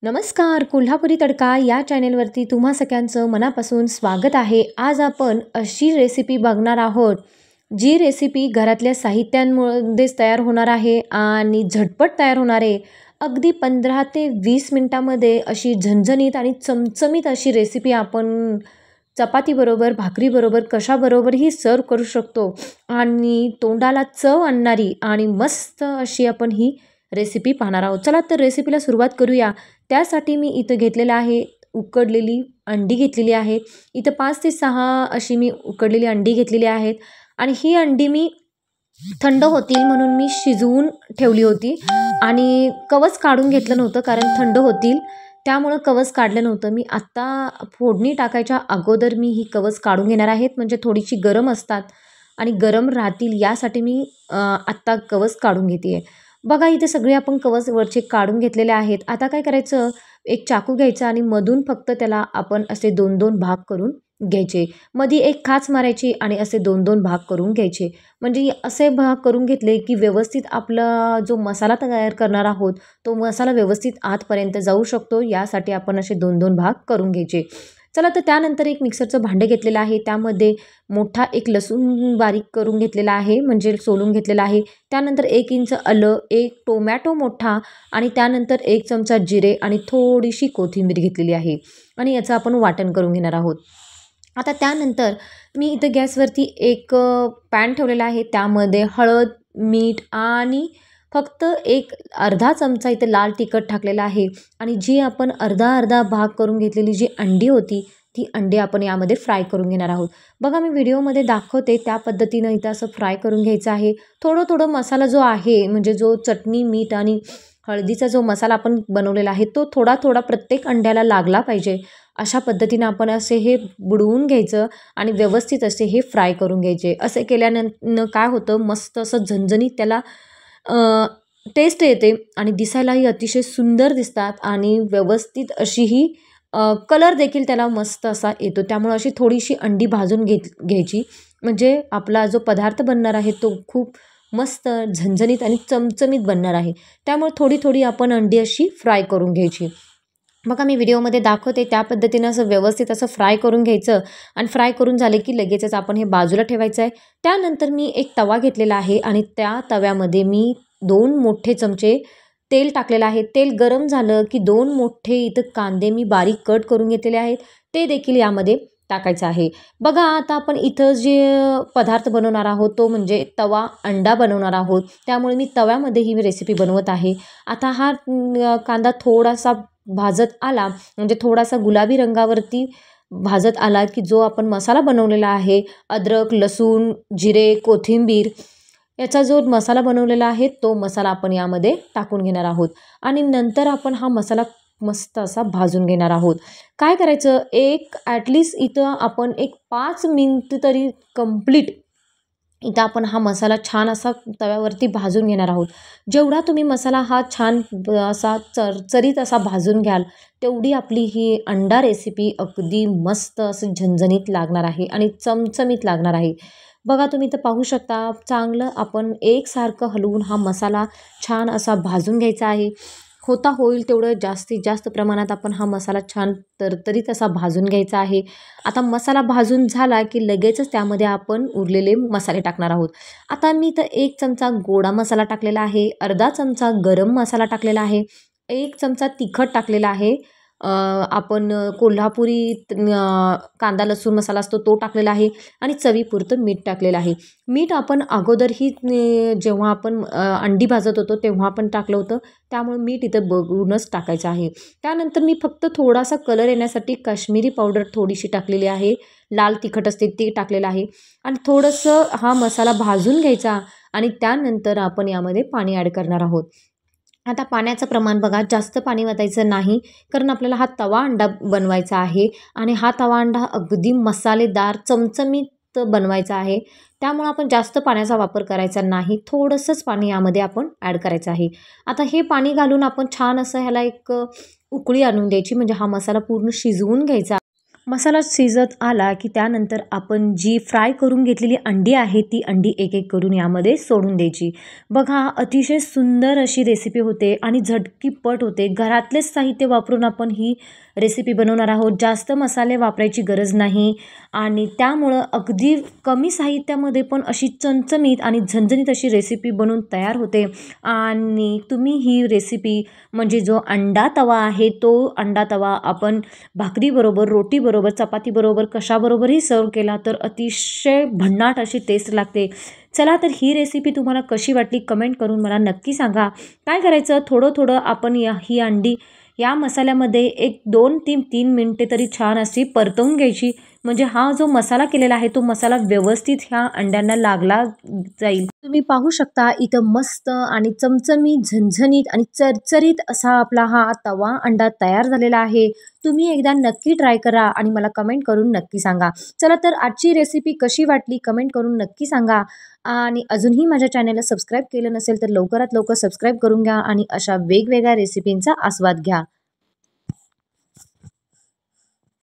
नमस्कार. कोल्हापुरी तडका या चॅनेलवरती तुम्हा सगळ्यांचं मनापासून स्वागत आहे. आज आपण अशी रेसिपी बघणार आहोत, जी रेसिपी घरातल्या साहित्यांमध्येच तयार होणार आहे आणि झटपट तयार होणार आहे. अगदी 15 ते 20 मिनटामध्ये अशी झणझणीत आणि चमचमीत अशी रेसिपी आपण चपातीबरोबर, भाकरीबरोबर, कशाबरोबरही सर्व करू शकतो आणि तोंडाला चव आणणारी आणि मस्त अशी आपण ही रेसिपी पाहणार आहोत. चला तर रेसिपीला सुरुवात करूया. त्यासाठी मी इथं घेतलेलं आहे उकडलेली अंडी घेतलेली आहे. इथं 5 ते 6 अशी मी उकडलेली अंडी घेतलेली आहेत आणि ही अंडी मी थंड होतील म्हणून मी शिजवून ठेवली होती आणि कवच काढून घेतलं नव्हतं, कारण थंड होतील त्यामुळं कवच काढलं नव्हतं. मी आत्ता फोडणी टाकायच्या अगोदर मी ही कवच काढून घेणार आहेत, म्हणजे थोडीशी गरम असतात आणि गरम राहतील यासाठी मी आत्ता कवच काढून घेते आहे. बघा इथे सगळे आपण कवच वरचे काढून घेतलेले आहेत. आता काय करायचं, एक चाकू घ्यायचा आणि मधून फक्त त्याला आपण असे 2-2 भाग करून घ्यायचे. मध्ये एक खाच मारायची आणि असे 2-2 भाग करून घ्यायचे. म्हणजे असे भाग करून घेतले की व्यवस्थित आपला जो मसाला तयार करणार आहोत तो मसाला व्यवस्थित आतपर्यंत जाऊ शकतो, यासाठी आपण असे 2-2 भाग करून घ्यायचे. चला तर त्यानंतर एक मिक्सरचं भांडं घेतलेलं आहे. त्यामध्ये मोठा एक लसूण बारीक करून घेतलेला आहे, म्हणजे सोलून घेतलेला आहे. त्यानंतर 1 इंच आलं, एक टोमॅटो मोठा आणि त्यानंतर 1 चमचा जिरे आणि थोडीशी कोथिंबीर घेतलेली आहे आणि याचं आपण वाटण करून घेणार आहोत. आता त्यानंतर मी इथं गॅसवरती एक पॅन ठेवलेला आहे. त्यामध्ये हळद, मीठ आणि फक्त एक अर्धा चमचा इथं लाल तिखट टाकलेला आहे आणि जी आपण अर्धा भाग करून घेतलेली जी अंडी होती ती अंडी आपण यामध्ये फ्राय करून घेणार आहोत. बघा मी व्हिडिओमध्ये दाखवते त्या पद्धतीनं इथं असं फ्राय करून घ्यायचं आहे. थोडं मसाला जो आहे, म्हणजे जो चटणी, मीठ आणि हळदीचा जो मसाला आपण बनवलेला आहे तो थोडा प्रत्येक अंड्याला लागला पाहिजे. अशा पद्धतीनं आपण असे हे बुडवून घ्यायचं आणि व्यवस्थित असे हे फ्राय करून घ्यायचे. असे केल्यानंतर काय होतं, मस्त असं झणझणीत त्याला टेस्ट येते आणि दिसायलाही अतिशय सुंदर दिसतात आणि व्यवस्थित अशी ही कलर देखील त्याला मस्त असा येतो. त्यामुळे अशी थोडीशी अंडी भाजून घ्यायची, म्हणजे आपला जो पदार्थ बनणार आहे तो खूप मस्त झणझणीत आणि चमचमीत बनणार आहे. त्यामुळे थोडी आपण अंडी अशी फ्राय करून घ्यायची. बघा मी व्हिडिओमध्ये दाखवते त्या पद्धतीनं असं व्यवस्थित असं फ्राय करून घ्यायचं आणि फ्राय करून झाले की लगेचच आपण हे बाजूला ठेवायचं आहे. त्यानंतर मी एक तवा घेतलेला आहे आणि त्या तव्यामध्ये मी 2 मोठे चमचे तेल टाकलेलं आहे. तेल गरम झालं की 2 मोठे इथं कांदे मी बारीक कट करून घेतलेले आहेत, ते देखील यामध्ये टाकायचं आहे. बघा आता आपण इथं जे पदार्थ बनवणार आहोत तो म्हणजे तवा अंडा बनवणार आहोत, त्यामुळे मी तव्यामध्ये ही रेसिपी बनवत आहे. आता हा कांदा थोडासा भाजत आला, म्हणजे थोडासा गुलाबी रंगावरती भाजत आला की जो आपण मसाला बनवलेला आहे, अद्रक, लसूण, जिरे, कोथिंबीर याचा जो मसाला बनवलेला आहे तो मसाला आपण यामध्ये टाकून घेणार आहोत आणि नंतर आपण हा मसाला मस्त असा भाजून घेणार आहोत. काय करायचं, एक ॲटलिस्ट इथं आपण एक 5 मिनिट तरी कंप्लीट इथं आपण हा मसाला छान असा तव्यावरती भाजून घेणार आहोत. जेवढा तुम्ही मसाला हा छान असा चरचरीत असा भाजून घ्याल, तेवढी आपली ही अंडा रेसिपी अगदी मस्त असं झणझणीत लागणार आहे आणि चमचमीत लागणार आहे. बघा तुम्ही इथं पाहू शकता, चांगलं आपण एकसारखं हलवून हा मसाला छान असा भाजून घ्यायचा आहे. होईल तेवढं जास्तीत जास्त प्रमाणात आपण हा मसाला छान तरतरीत असा भाजून घ्यायचा आहे. आता मसाला भाजून झाला की लगेचच त्यामध्ये आपण उरलेले मसाले टाकणार आहोत. आता मी तर 1 चमचा गोडा मसाला टाकलेला आहे, अर्धा चमचा गरम मसाला टाकलेला आहे, 1 चमचा तिखट टाकलेला आहे, आपण कोल्हापुरी कांदा लसूण मसाला असतो तो टाकलेला आहे आणि चवीपुरतं मीठ टाकलेलं आहे. मीठ आपण अगोदरही जेव्हा आपण अंडी भाजत होतो तेव्हा आपण टाकलं होतं, त्यामुळे मीठ इथं बघूनच टाकायचं आहे. त्यानंतर मी फक्त थोडासा कलर येण्यासाठी काश्मीरी पावडर थोडीशी टाकलेली आहे, लाल तिखट असते ते टाकलेलं आहे आणि थोडंसं हा मसाला भाजून घ्यायचा आणि त्यानंतर आपण यामध्ये पाणी ॲड करणार आहोत. आता पाण्याचं प्रमाण बघा, जास्त पाणी वतायचं नाही, कारण आपल्याला हा तवा अंडा बनवायचा आहे आणि हा तवा अंडा अगदी मसालेदार चमचमीत बनवायचा आहे. त्यामुळे आपण जास्त पाण्याचा वापर करायचा नाही, थोडंसंच पाणी यामध्ये आपण ॲड करायचं आहे. आता हे पाणी घालून आपण छान असं ह्याला एक उकळी आणून द्यायची, म्हणजे हा मसाला पूर्ण शिजवून घ्यायचा. मसाला शिजत आला की त्यानंतर आपण जी फ्राय करून घेतलेली अंडी आहे ती अंडी एक एक करून यामध्ये सोडून द्यायची. बघा अतिशय सुंदर अशी रेसिपी होते आणि झटकीपट होते. घरातलेच साहित्य वापरून आपण ही रेसिपी बनवणार आहोत. जास्त मसाले वापरायची गरज नाही आणि त्यामुळं अगदी कमी साहित्यामध्ये पण अशी चमचमीत आणि झणझणीत अशी रेसिपी बनून तयार होते. आणि तुम्ही ही रेसिपी म्हणजे जो अंडा तवा आहे तो अंडा तवा आपण भाकरीबरोबर, रोटीबरोबर, चपातीबरोबर कशाबरोबरही सर्व्ह केला तर अतिशय भन्नाट अशी टेस्ट लागते. चला तर ही रेसिपी तुम्हाला कशी वाटली कमेंट करून मला नक्की सांगा. काय करायचं थोडं आपण ही अंडी या मसाल्यामध्ये एक 2 ते 3 मिनिटे तरी छान अशी परतवून घ्यायची. म्हणजे हा जो मसाला केलेला आहे तो मसाला व्यवस्थित ह्या अंड्यांना लागला जाईल. तुम्ही पाहू शकता इथं मस्त आणि चमचमीत, झणझणीत आणि चरचरीत असा आपला हा तवा अंडा तयार झालेला आहे. तुम्ही एकदा नक्की ट्राय करा आणि मला कमेंट करून नक्की सांगा. चला तर आजची रेसिपी कशी वाटली कमेंट करून नक्की सांगा. आणि अजूनही माझ्या चॅनलला सबस्क्राईब केलं नसेल तर लवकरात लवकर सबस्क्राईब करून घ्या आणि अशा वेगवेगळ्या रेसिपींचा आस्वाद घ्या.